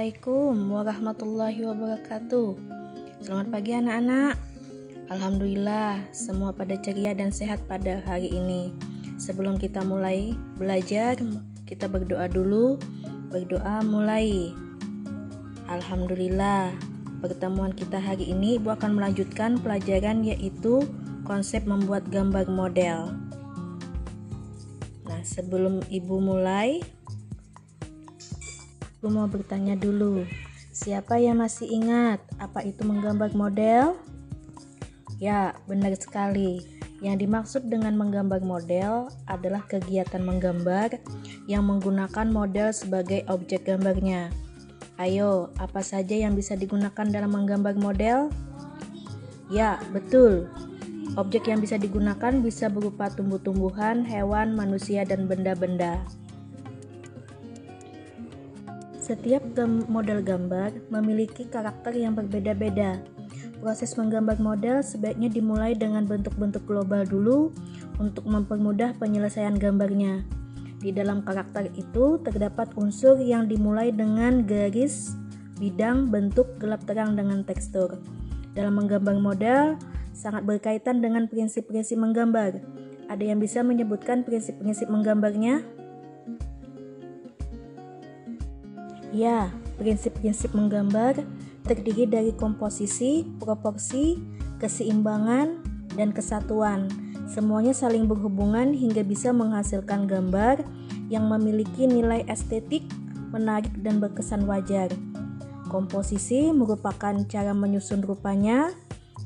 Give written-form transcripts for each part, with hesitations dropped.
Assalamualaikum warahmatullahi wabarakatuh. Selamat pagi anak-anak. Alhamdulillah semua pada ceria dan sehat pada hari ini. Sebelum kita mulai belajar, kita berdoa dulu. Berdoa mulai. Alhamdulillah, pertemuan kita hari ini Ibu akan melanjutkan pelajaran yaitu konsep membuat gambar model. Nah, sebelum Ibu mulai, Ibu mau bertanya dulu, siapa yang masih ingat apa itu menggambar model? Ya, benar sekali. Yang dimaksud dengan menggambar model adalah kegiatan menggambar yang menggunakan model sebagai objek gambarnya. Ayo, apa saja yang bisa digunakan dalam menggambar model? Ya, betul. Objek yang bisa digunakan bisa berupa tumbuh-tumbuhan, hewan, manusia, dan benda-benda. Setiap model gambar memiliki karakter yang berbeda-beda. Proses menggambar model sebaiknya dimulai dengan bentuk-bentuk global dulu untuk mempermudah penyelesaian gambarnya. Di dalam karakter itu terdapat unsur yang dimulai dengan garis, bidang, bentuk, gelap terang dengan tekstur. Dalam menggambar model sangat berkaitan dengan prinsip-prinsip menggambar. Ada yang bisa menyebutkan prinsip-prinsip menggambarnya? Ya, prinsip-prinsip menggambar terdiri dari komposisi, proporsi, keseimbangan, dan kesatuan. Semuanya saling berhubungan hingga bisa menghasilkan gambar yang memiliki nilai estetik, menarik, dan berkesan wajar. Komposisi merupakan cara menyusun rupanya,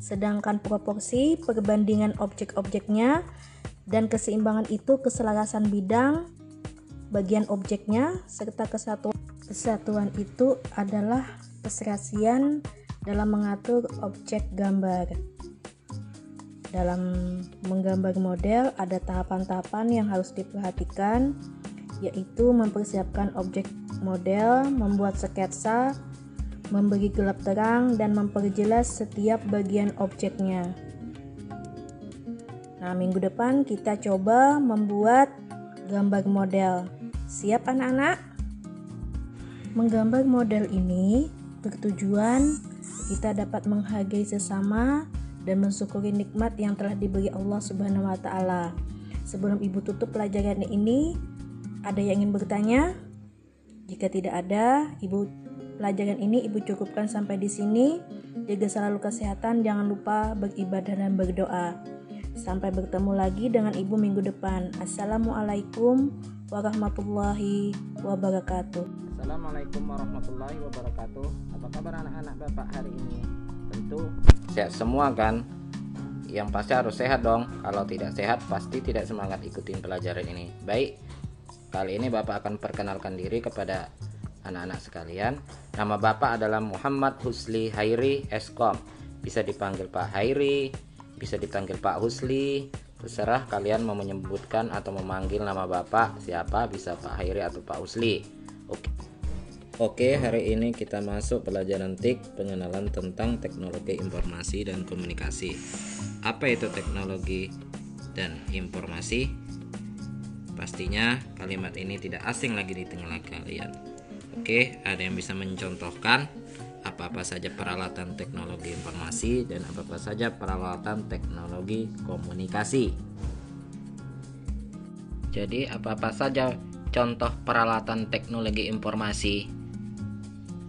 sedangkan proporsi perbandingan objek-objeknya, dan keseimbangan itu keselarasan bidang, bagian objeknya, serta kesatuan itu adalah keserasian dalam mengatur objek gambar. Dalam menggambar model ada tahapan-tahapan yang harus diperhatikan, yaitu mempersiapkan objek model, membuat sketsa, memberi gelap terang, dan memperjelas setiap bagian objeknya. Nah, minggu depan kita coba membuat gambar model. Siap anak-anak? Menggambar model ini bertujuan kita dapat menghargai sesama dan mensyukuri nikmat yang telah diberi Allah Subhanahu wa taala. Sebelum Ibu tutup pelajaran ini, ada yang ingin bertanya? Jika tidak ada, pelajaran ini Ibu cukupkan sampai di sini. Jaga selalu kesehatan, jangan lupa beribadah dan berdoa. Sampai bertemu lagi dengan Ibu minggu depan. Assalamualaikum warahmatullahi wabarakatuh. Assalamualaikum warahmatullahi wabarakatuh. Apa kabar anak-anak Bapak hari ini? Tentu sehat semua kan? Yang pasti harus sehat dong. Kalau tidak sehat pasti tidak semangat ikutin pelajaran ini. Baik, kali ini Bapak akan perkenalkan diri kepada anak-anak sekalian. Nama Bapak adalah Muhammad Husli Hairi Eskom. Bisa dipanggil Pak Hairi, bisa dipanggil Pak Husli. Terserah kalian mau menyebutkan atau memanggil nama Bapak siapa, bisa Pak Hairi atau Pak Husli. Oke, hari ini kita masuk pelajaran TIK, pengenalan tentang teknologi informasi dan komunikasi. Apa itu teknologi dan informasi? Pastinya kalimat ini tidak asing lagi di tengah kalian. Oke, ada yang bisa mencontohkan apa-apa saja peralatan teknologi informasi dan apa-apa saja peralatan teknologi komunikasi. Jadi, apa-apa saja contoh peralatan teknologi informasi?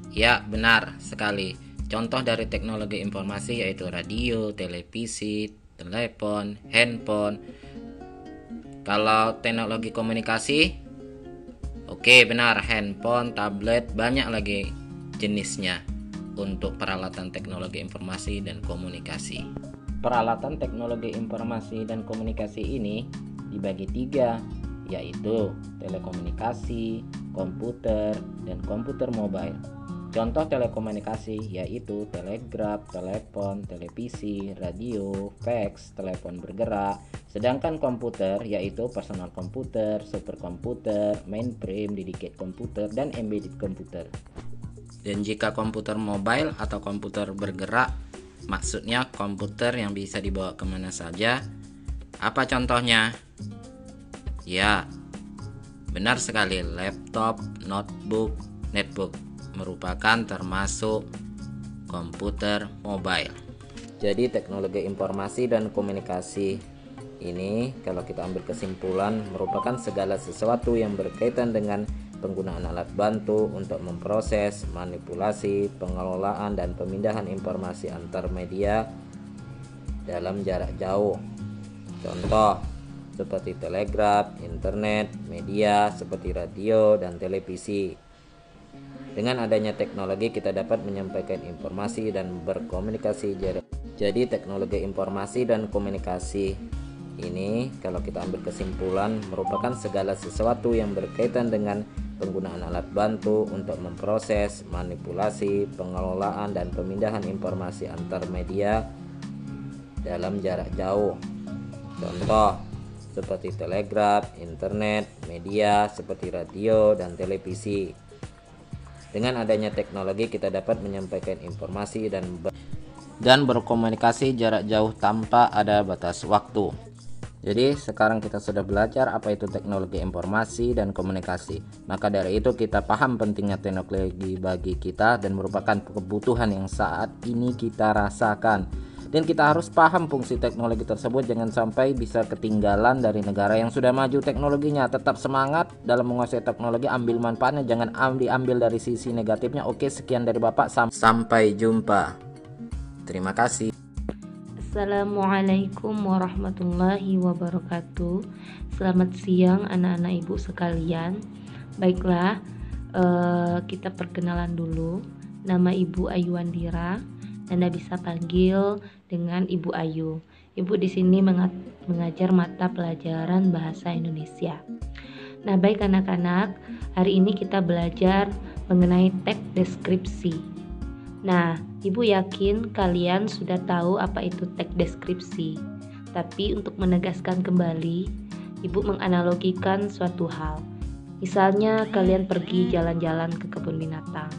Ya, benar sekali. Contoh dari teknologi informasi yaitu radio, televisi, telepon, handphone. Kalau teknologi komunikasi, oke, benar, handphone, tablet, banyak lagi jenisnya untuk peralatan teknologi informasi dan komunikasi. Peralatan teknologi informasi dan komunikasi ini dibagi 3, yaitu telekomunikasi, komputer, dan komputer mobile. Contoh telekomunikasi yaitu telegraf, telepon, televisi, radio, fax, telepon bergerak. Sedangkan komputer yaitu personal komputer, superkomputer, mainframe, dedicated komputer, dan embedded komputer. Dan jika komputer mobile atau komputer bergerak, maksudnya komputer yang bisa dibawa kemana saja. Apa contohnya? Ya, benar sekali, laptop, notebook, netbook. merupakan termasuk komputer mobile. Jadi teknologi informasi dan komunikasi ini kalau kita ambil kesimpulan merupakan segala sesuatu yang berkaitan dengan penggunaan alat bantu untuk memproses, manipulasi, pengelolaan dan pemindahan informasi antar media dalam jarak jauh. Contoh seperti telegraf, internet, media seperti radio dan televisi. Dengan adanya teknologi kita dapat menyampaikan informasi dan berkomunikasi jarak. Jadi teknologi informasi dan komunikasi ini kalau kita ambil kesimpulan merupakan segala sesuatu yang berkaitan dengan penggunaan alat bantu untuk memproses, manipulasi, pengelolaan dan pemindahan informasi antar media dalam jarak jauh. Contoh seperti telegraf, internet, media seperti radio dan televisi. Dengan adanya teknologi kita dapat menyampaikan informasi dan berkomunikasi jarak jauh tanpa ada batas waktu. Jadi sekarang kita sudah belajar apa itu teknologi informasi dan komunikasi. Maka dari itu kita paham pentingnya teknologi bagi kita dan merupakan kebutuhan yang saat ini kita rasakan. Dan kita harus paham fungsi teknologi tersebut, jangan sampai bisa ketinggalan dari negara yang sudah maju teknologinya. Tetap semangat dalam menguasai teknologi, ambil manfaatnya, jangan diambil dari sisi negatifnya. Oke, sekian dari Bapak, sampai jumpa. Terima kasih. Assalamualaikum warahmatullahi wabarakatuh. Selamat siang anak-anak ibu sekalian. Baiklah, kita perkenalan dulu. Nama Ibu Ayu Andira. Anda bisa panggil dengan Ibu Ayu. Ibu di sini mengajar mata pelajaran bahasa Indonesia. Nah, baik anak-anak, hari ini kita belajar mengenai teks deskripsi. Nah, Ibu yakin kalian sudah tahu apa itu teks deskripsi. Tapi untuk menegaskan kembali, Ibu menganalogikan suatu hal. Misalnya kalian pergi jalan-jalan ke kebun binatang.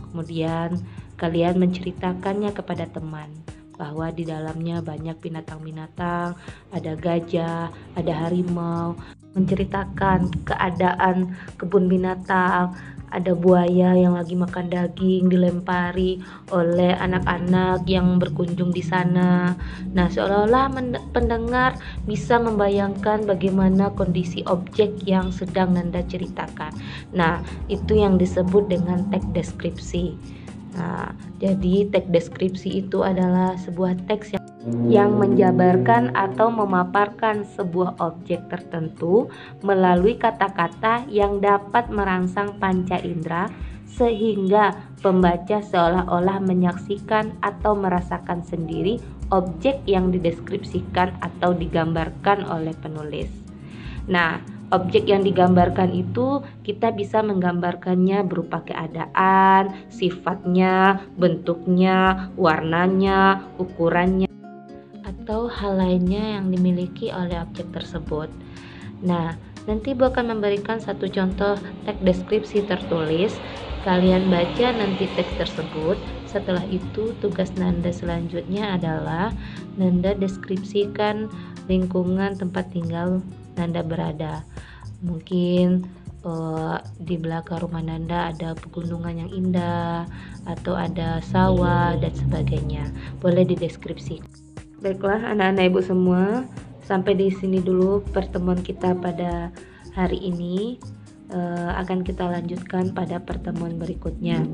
Kemudian kalian menceritakannya kepada teman bahwa di dalamnya banyak binatang-binatang, ada gajah, ada harimau, menceritakan keadaan kebun binatang, ada buaya yang lagi makan daging dilempari oleh anak-anak yang berkunjung di sana. Nah, seolah-olah pendengar bisa membayangkan bagaimana kondisi objek yang sedang Nanda ceritakan. Nah, itu yang disebut dengan teks deskripsi. Nah, jadi teks deskripsi itu adalah sebuah teks yang menjabarkan atau memaparkan sebuah objek tertentu melalui kata-kata yang dapat merangsang panca indera sehingga pembaca seolah-olah menyaksikan atau merasakan sendiri objek yang dideskripsikan atau digambarkan oleh penulis. Nah, objek yang digambarkan itu kita bisa menggambarkannya berupa keadaan, sifatnya, bentuknya, warnanya, ukurannya, atau hal lainnya yang dimiliki oleh objek tersebut. Nah, nanti Ibu akan memberikan satu contoh teks deskripsi tertulis. Kalian baca nanti teks tersebut. Setelah itu tugas Nanda selanjutnya adalah Nanda deskripsikan lingkungan tempat tinggal Nanda berada. Mungkin di belakang rumah Nanda ada pegunungan yang indah atau ada sawah dan sebagainya. Boleh dideskripsikan. Baiklah anak-anak ibu semua, sampai di sini dulu pertemuan kita pada hari ini. Akan kita lanjutkan pada pertemuan berikutnya.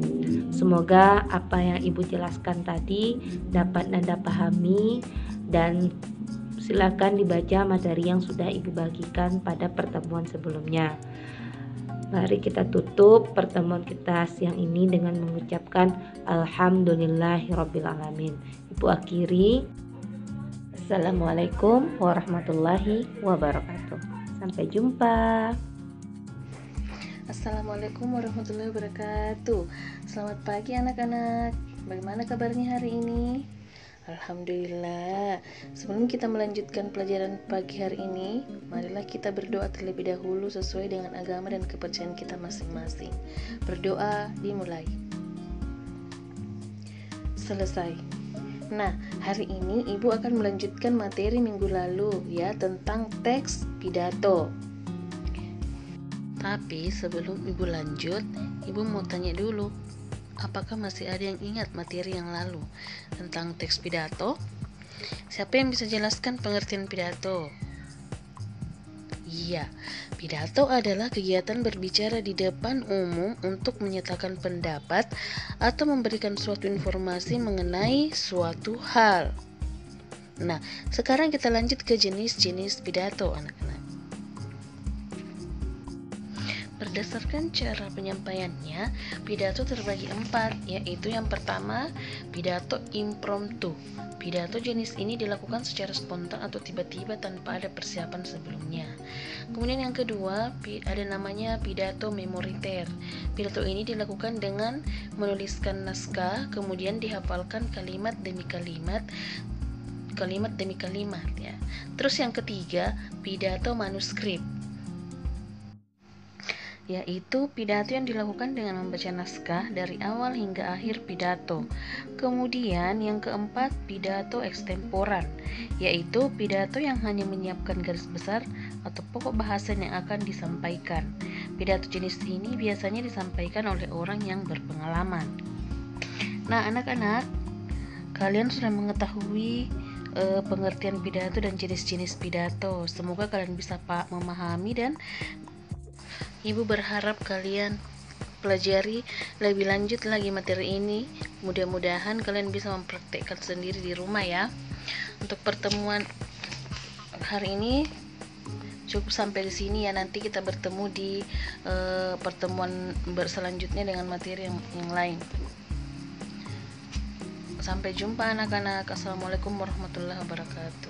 Semoga apa yang ibu jelaskan tadi dapat Nanda pahami, dan silakan dibaca materi yang sudah ibu bagikan pada pertemuan sebelumnya. Mari kita tutup pertemuan kita siang ini dengan mengucapkan Alhamdulillahirrabbilalamin. Ibu akhiri. Assalamualaikum warahmatullahi wabarakatuh. Sampai jumpa. Assalamualaikum warahmatullahi wabarakatuh. Selamat pagi anak-anak. Bagaimana kabarnya hari ini? Alhamdulillah. Sebelum kita melanjutkan pelajaran pagi hari ini, marilah kita berdoa terlebih dahulu sesuai dengan agama dan kepercayaan kita masing-masing. Berdoa dimulai. Selesai. Nah, hari ini Ibu akan melanjutkan materi minggu lalu ya tentang teks pidato. Tapi sebelum Ibu lanjut, Ibu mau tanya dulu, Apakah masih ada yang ingat materi yang lalu tentang teks pidato? Siapa yang bisa jelaskan pengertian pidato? Iya, pidato adalah kegiatan berbicara di depan umum untuk menyatakan pendapat atau memberikan suatu informasi mengenai suatu hal. Nah, sekarang kita lanjut ke jenis-jenis pidato, anak-anak. Berdasarkan cara penyampaiannya, pidato terbagi 4, yaitu yang pertama, pidato impromptu. Pidato jenis ini dilakukan secara spontan atau tiba-tiba tanpa ada persiapan sebelumnya. Kemudian yang kedua, ada namanya pidato memoriter. Pidato ini dilakukan dengan menuliskan naskah, kemudian dihafalkan kalimat demi kalimat ya. Terus yang ketiga, pidato manuskrip, yaitu pidato yang dilakukan dengan membaca naskah dari awal hingga akhir pidato. Kemudian yang keempat, pidato ekstemporan, yaitu pidato yang hanya menyiapkan garis besar atau pokok bahasan yang akan disampaikan. Pidato jenis ini biasanya disampaikan oleh orang yang berpengalaman. Nah, anak-anak, kalian sudah mengetahui pengertian pidato dan jenis-jenis pidato. Semoga kalian bisa memahami, dan Ibu berharap kalian pelajari lebih lanjut lagi materi ini. Mudah-mudahan kalian bisa mempraktekkan sendiri di rumah ya. Untuk pertemuan hari ini cukup sampai di sini ya. Nanti kita bertemu di pertemuan selanjutnya dengan materi yang lain. Sampai jumpa anak-anak. Assalamualaikum warahmatullahi wabarakatuh.